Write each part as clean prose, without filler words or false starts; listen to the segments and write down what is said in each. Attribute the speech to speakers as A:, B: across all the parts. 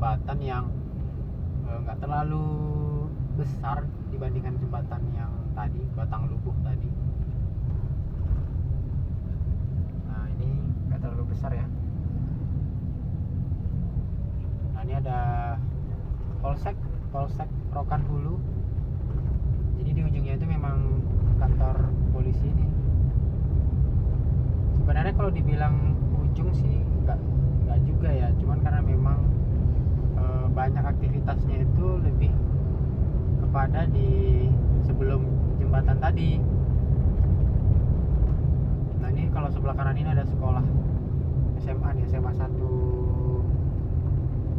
A: jembatan yang nggak terlalu besar dibandingkan jembatan yang tadi, Batang Lubuh tadi. Nah ini nggak terlalu besar ya. Nah ini ada Polsek Rokan Hulu. Jadi di ujungnya itu memang kantor polisi ini. Sebenarnya kalau dibilang ujung sih nggak juga ya, cuman karena memang banyak aktivitasnya itu lebih kepada di sebelum jembatan tadi. Nah ini kalau sebelah kanan ini ada sekolah SMA nih, SMA 1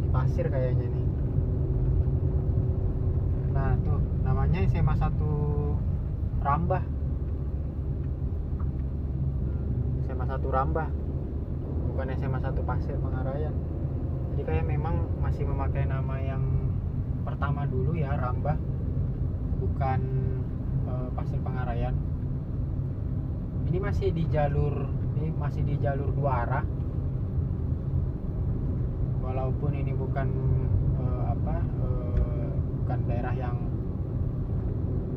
A: di Pasir kayaknya nih. Nah tuh namanya SMA 1 Rambah. SMA 1 Rambah, bukan SMA 1 Pasir Pangarayan. Jadi kayak memang masih memakai nama yang pertama dulu ya, Rambah, bukan Pasir Pangarayan. Ini masih di jalur dua arah. Walaupun ini bukan bukan daerah yang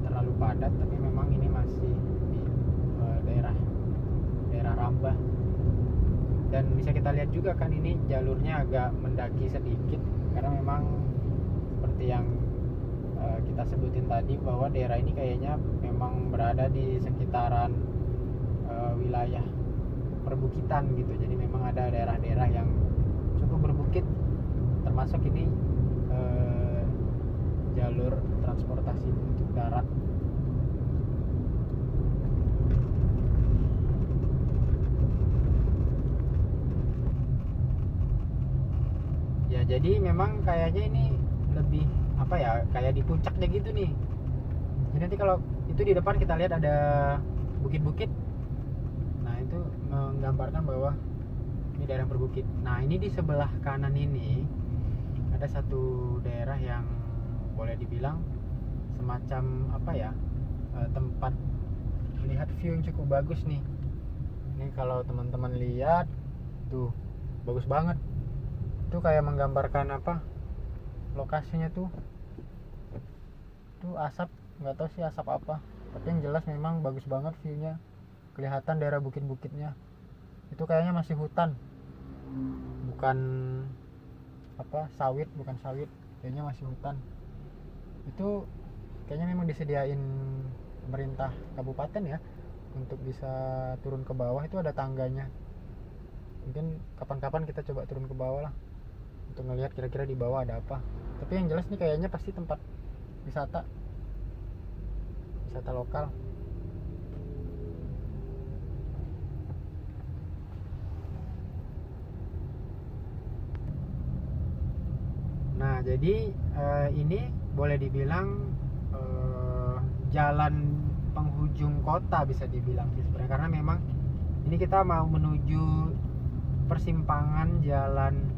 A: terlalu padat, tapi memang ini masih di daerah Rambah. Dan bisa kita lihat juga kan ini jalurnya agak mendaki sedikit, karena memang seperti yang kita sebutin tadi bahwa daerah ini kayaknya memang berada di sekitaran wilayah perbukitan gitu. Jadi memang ada daerah-daerah yang cukup berbukit, termasuk ini jalur transportasi untuk darat. Ya jadi memang kayaknya ini lebih kayak di puncaknya gitu nih. Jadi nanti kalau itu di depan kita lihat ada bukit-bukit. Nah itu menggambarkan bahwa ini daerah berbukit. Nah ini di sebelah kanan ini ada satu daerah yang boleh dibilang semacam tempat melihat view yang cukup bagus nih. Ini kalau teman-teman lihat tuh bagus banget. Itu kayak menggambarkan lokasinya tuh asap, nggak tahu sih asap apa, tapi yang jelas memang bagus banget viewnya, kelihatan daerah bukit-bukitnya. Itu kayaknya masih hutan, bukan sawit, kayaknya masih hutan. Itu kayaknya memang disediain pemerintah kabupaten ya untuk bisa turun ke bawah. Itu ada tangganya, mungkin kapan-kapan kita coba turun ke bawah lah untuk ngelihat kira-kira di bawah ada apa. Tapi yang jelas nih kayaknya pasti tempat wisata lokal. Nah jadi ini boleh dibilang jalan penghujung kota bisa dibilang sih sebenarnya, karena memang ini kita mau menuju persimpangan jalan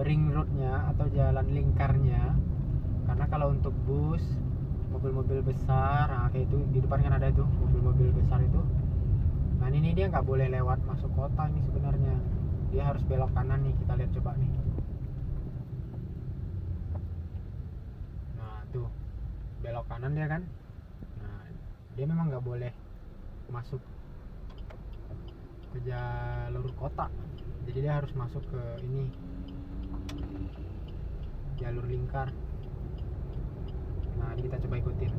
A: ring roadnya atau jalan lingkarnya. Karena kalau untuk bus, mobil-mobil besar, nah kayak itu di depan kan ada itu mobil-mobil besar itu. Nah ini dia nggak boleh lewat masuk kota ini sebenarnya, dia harus belok kanan nih. Kita lihat coba nih. Nah tuh belok kanan dia kan. Nah dia memang nggak boleh masuk ke jalur kota, jadi dia harus masuk ke ini jalur lingkar. Nah ini kita coba ikutin.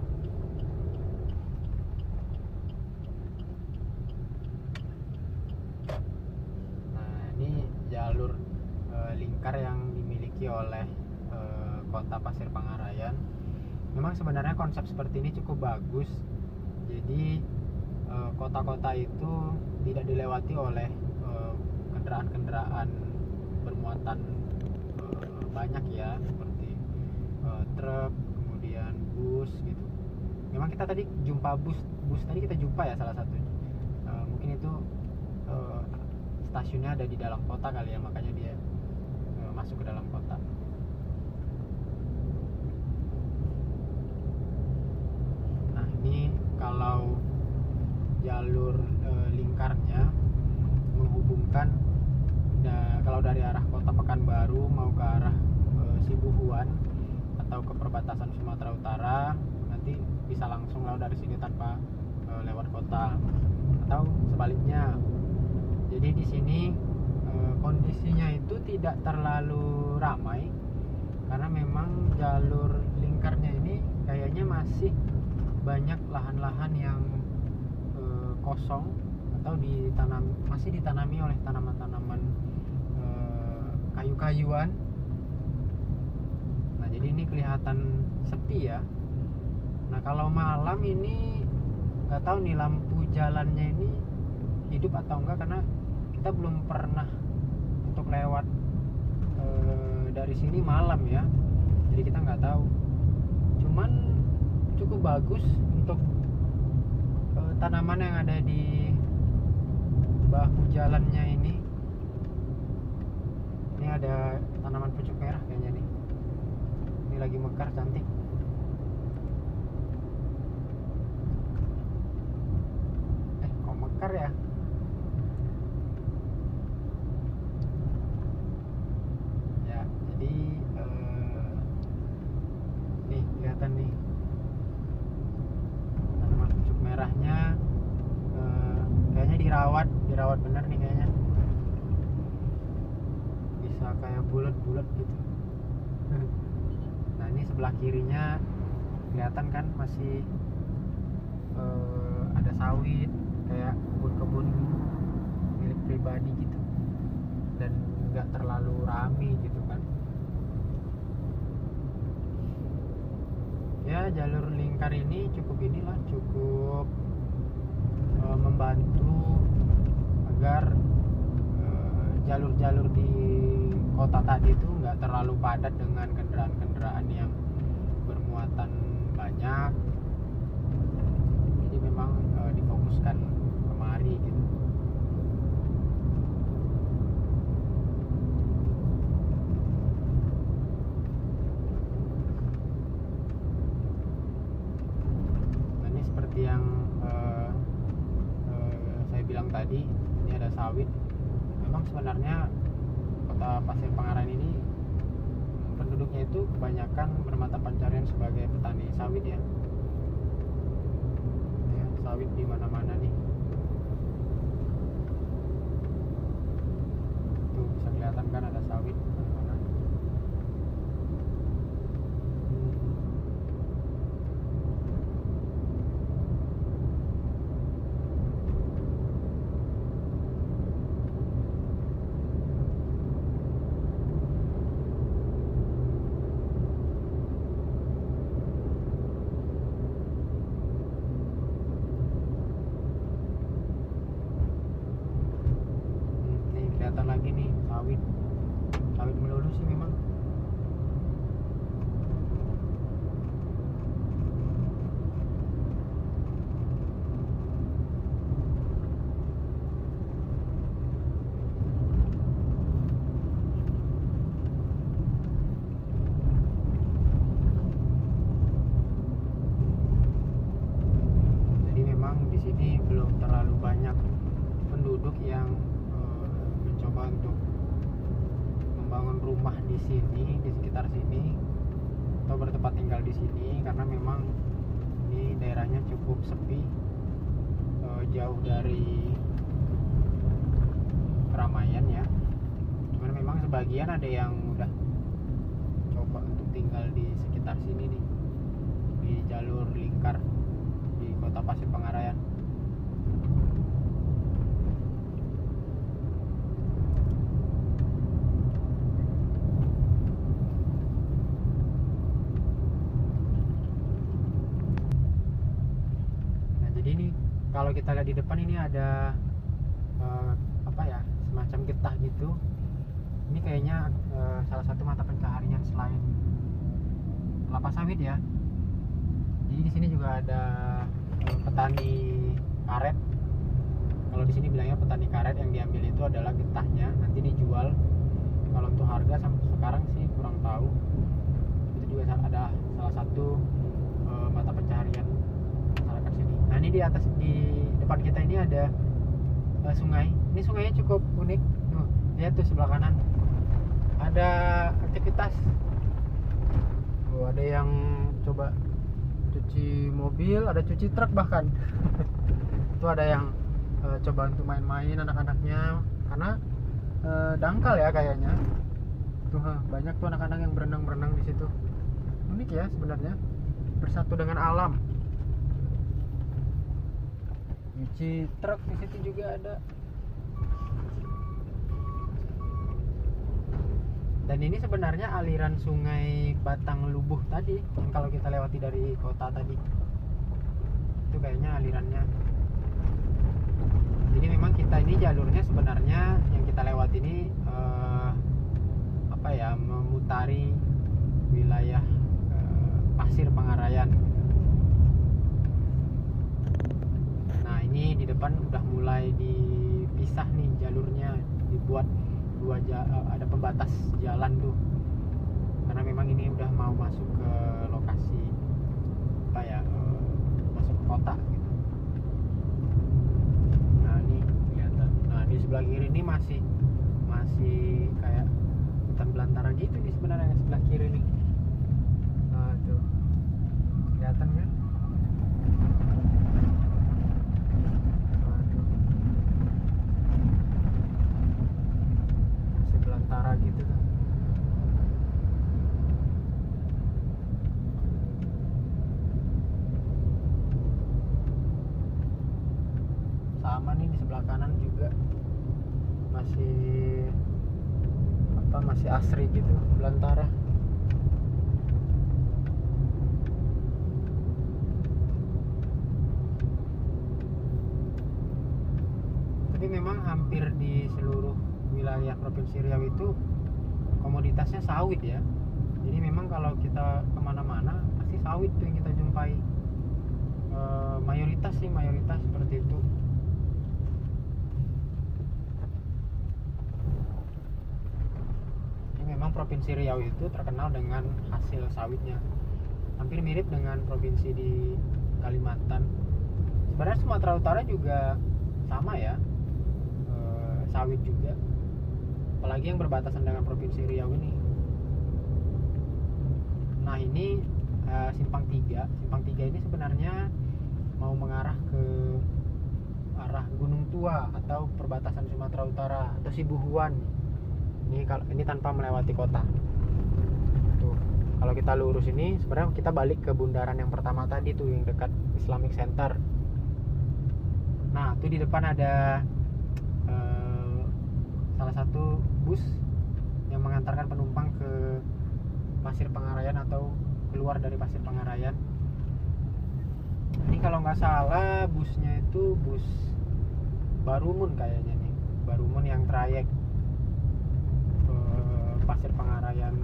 A: Nah ini jalur lingkar yang dimiliki oleh kota Pasir Pangarayan. Memang sebenarnya konsep seperti ini cukup bagus. Jadi kota-kota itu tidak dilewati oleh kendaraan-kendaraan bermuatan banyak ya, seperti truk, kemudian bus gitu. Memang kita tadi jumpa bus tadi kita jumpa ya salah satunya. Mungkin itu stasiunnya ada di dalam kota kali ya, makanya dia masuk ke dalam kota. Nah ini kalau jalur lingkarnya menghubungkan kalau dari arah kota Pekanbaru mau ke arah perbatasan Sumatera Utara, nanti bisa langsung lewat dari sini tanpa lewat kota, atau sebaliknya. Jadi di sini kondisinya itu tidak terlalu ramai karena memang jalur lingkarnya ini kayaknya masih banyak lahan-lahan yang kosong atau masih ditanami oleh tanaman-tanaman kayu-kayuan. Nah, jadi ini kelihatan sepi ya. Nah, kalau malam ini nggak tahu nih lampu jalannya ini hidup atau enggak, karena kita belum pernah untuk lewat dari sini malam ya. Jadi kita nggak tahu. Cuman cukup bagus untuk tanaman yang ada di bahu jalannya ini. Ini ada tanaman pucuk merah kayaknya nih. Ini lagi mekar cantik. Kok mekar ya? Ya, jadi nih kelihatan nih tanaman pucuk merahnya. Kayaknya dirawat bener nih kayaknya. Bisa kayak bulat-bulat gitu. Nah, ini sebelah kirinya kelihatan kan masih ada sawit, kayak kebun-kebun milik pribadi gitu, dan nggak terlalu rame gitu kan. Ya, jalur lingkar ini cukup membantu agar jalur-jalur di kota tadi itu nggak terlalu padat dengan kendaraan-kendaraan yang bermuatan banyak. Jadi memang difokuskan kemari gitu. Nah, ini seperti yang saya bilang tadi, ini ada sawit. Memang sebenarnya kota Pasir Pengarahan ini penduduknya itu kebanyakan bermata pencarian sebagai petani sawit ya. Sawit di mana-mana nih. Tuh bisa kelihatan kan ada sawit di mana-mana. Kelihatan lagi nih sawit melulu sih memang. Jadi memang di sini belum terlalu banyak penduduk yang mencoba untuk membangun rumah di sini, di sekitar sini, atau bertempat tinggal di sini, karena memang ini daerahnya cukup sepi, jauh dari keramaian ya. Cuman memang sebagian ada yang udah coba untuk tinggal di sekitar sini nih, di jalur lingkar di kota Pasir Pengarahan. Kalau kita lihat di depan ini ada semacam getah gitu. Ini kayaknya salah satu mata pencaharian selain kelapa sawit ya. Jadi di sini juga ada petani karet. Kalau di sini bilangnya petani karet, yang diambil itu adalah getahnya, nanti dijual. Kalau untuk harga sampai sekarang sih kurang tahu. Itu juga ada salah satu mata pencaharian masyarakat sini. Nah, ini di depan kita ini ada sungai. Ini sungainya cukup unik. Tuh, lihat tuh sebelah kanan. Ada aktivitas. tuh ada yang coba cuci mobil, ada cuci truk bahkan. Itu ada yang coba untuk main-main anak-anaknya karena dangkal ya kayaknya. Tuh banyak tuh anak-anak yang berenang di situ. Unik ya sebenarnya, bersatu dengan alam. Cuci truk di situ juga ada. Dan ini sebenarnya aliran sungai Batang Lubuh tadi yang kalau kita lewati dari kota tadi. Itu kayaknya alirannya. Jadi memang kita ini jalurnya sebenarnya yang kita lewati ini memutari wilayah Pasir Pangarayan. Nah, ini di depan udah mulai dipisah nih jalurnya, dibuat ada pembatas jalan tuh, karena memang ini udah mau masuk ke lokasi masuk ke kota gitu. Nah ini kelihatan. Nah di sebelah kiri ini masih kayak hutan belantara gitu nih sebenarnya yang sebelah kiri nih. Nah tuh kelihatan kan? Gitu tuh. Sama nih di sebelah kanan juga masih asri gitu, belantara. Tapi memang hampir di seluruh wilayah Provinsi Riau itu komoditasnya sawit ya. Jadi memang kalau kita kemana-mana pasti sawit tuh yang kita jumpai. Mayoritas seperti itu. Jadi memang Provinsi Riau itu terkenal dengan hasil sawitnya. Hampir mirip dengan provinsi di Kalimantan. Sebenarnya Sumatera Utara juga sama ya, sawit juga. Apalagi yang berbatasan dengan Provinsi Riau ini. Nah ini Simpang 3 ini sebenarnya mau mengarah ke arah Gunung Tua atau perbatasan Sumatera Utara atau Sibuhuan. Ini tanpa melewati kota. Tuh, kalau kita lurus ini sebenarnya kita balik ke bundaran yang pertama tadi tuh yang dekat Islamic Center. Nah tuh di depan ada salah satu bus yang mengantarkan penumpang ke Pasir Pangarayan atau keluar dari Pasir Pangarayan. Ini kalau nggak salah busnya itu bus Barumun kayaknya nih, Barumun yang trayek Pasir Pangarayan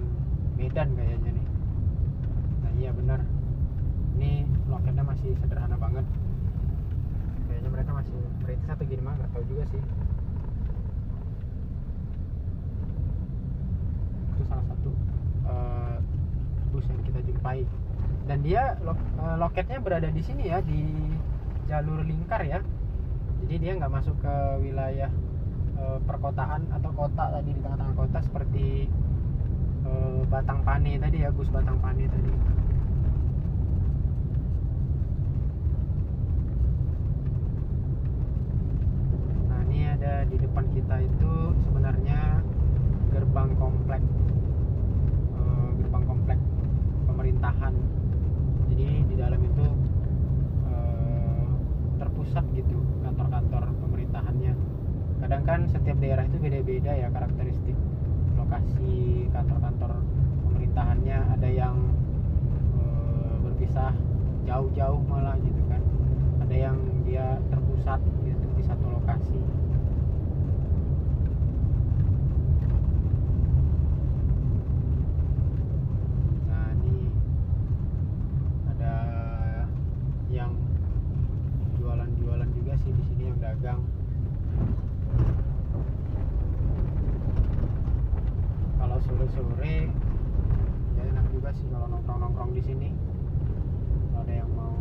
A: Medan kayaknya nih. Nah iya benar, ini loketnya masih sederhana banget. Kayaknya mereka masih merintis atau gimana, nggak tahu juga sih. Itu salah satu bus yang kita jumpai, dan dia loketnya berada di sini ya, di jalur lingkar ya. Jadi dia nggak masuk ke wilayah perkotaan atau kota tadi, di tengah-tengah kota seperti Batang Pane tadi ya, bus Batang Pane tadi. Nah ini ada di depan kita itu sebenarnya gerbang komplek pemerintahan. Jadi di dalam itu terpusat gitu kantor-kantor pemerintahannya. Kadang kan setiap daerah itu beda-beda ya karakteristik lokasi kantor-kantor pemerintahannya. Ada yang berpisah jauh-jauh malah gitu kan. Ada yang dia terpusat gitu di satu lokasi. Di sini yang dagang. Kalau sore-sore ya enak juga sih kalau nongkrong di sini. Kalau ada yang mau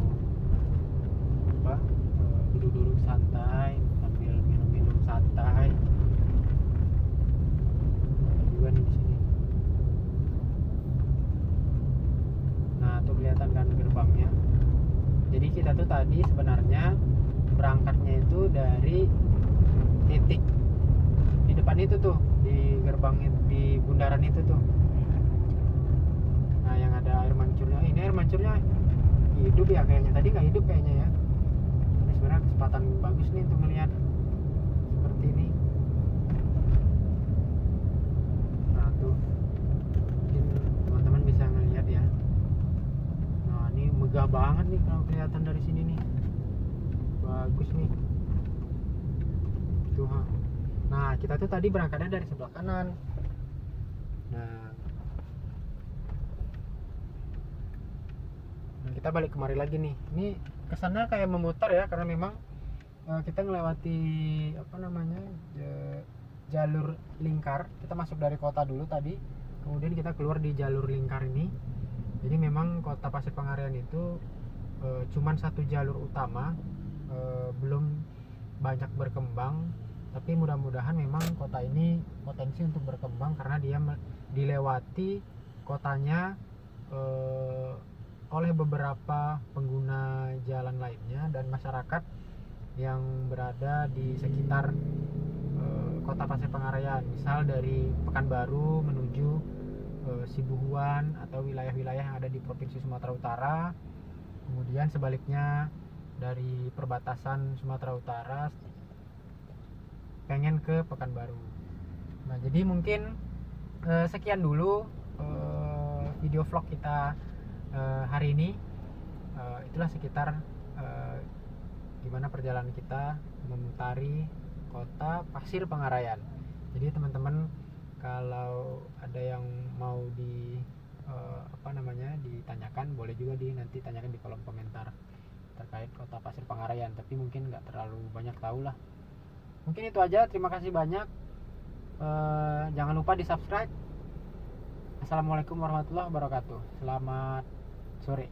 A: duduk-duduk santai sambil minum-minum santai. Ada juga nih di sini. kita tuh tadi sebenarnya berangkatnya itu dari titik di depan itu tuh, di gerbang di bundaran itu tuh. Nah, yang ada air mancurnya. Ini air mancurnya hidup ya kayaknya. Tadi nggak hidup kayaknya ya. Ini sebenarnya kesempatan bagus nih untuk melihat seperti ini. Nah tuh, mungkin teman-teman bisa ngelihat ya. Nah ini megah banget nih kalau kelihatan dari sini nih. Bagus nih. Tuh. Nah kita tuh tadi berangkatnya dari sebelah kanan. Nah kita balik kemari lagi nih. Ini kesannya kayak memutar ya, karena memang kita melewati apa namanya jalur lingkar. Kita masuk dari kota dulu tadi, kemudian kita keluar di jalur lingkar ini. Jadi memang kota Pasir Pengarian itu cuman satu jalur utama, belum banyak berkembang. Tapi mudah-mudahan memang kota ini potensi untuk berkembang karena dia dilewati kotanya oleh beberapa pengguna jalan lainnya dan masyarakat yang berada di sekitar kota Pasir Pengarian. Misal dari Pekanbaru menuju Sibuhuan atau wilayah-wilayah yang ada di Provinsi Sumatera Utara. Kemudian sebaliknya dari perbatasan Sumatera Utara pengen ke Pekanbaru. Nah jadi mungkin sekian dulu video vlog kita hari ini. Itulah sekitar gimana perjalanan kita memutari kota Pasir Pengarian. Jadi teman-teman kalau ada yang mau ditanyakan, boleh juga nanti tanyakan di kolom komentar terkait kota Pasir Pengarian. Tapi mungkin nggak terlalu banyak tahu lah. Mungkin itu aja, terima kasih banyak. Jangan lupa di subscribe. Assalamualaikum warahmatullahi wabarakatuh. Selamat sore.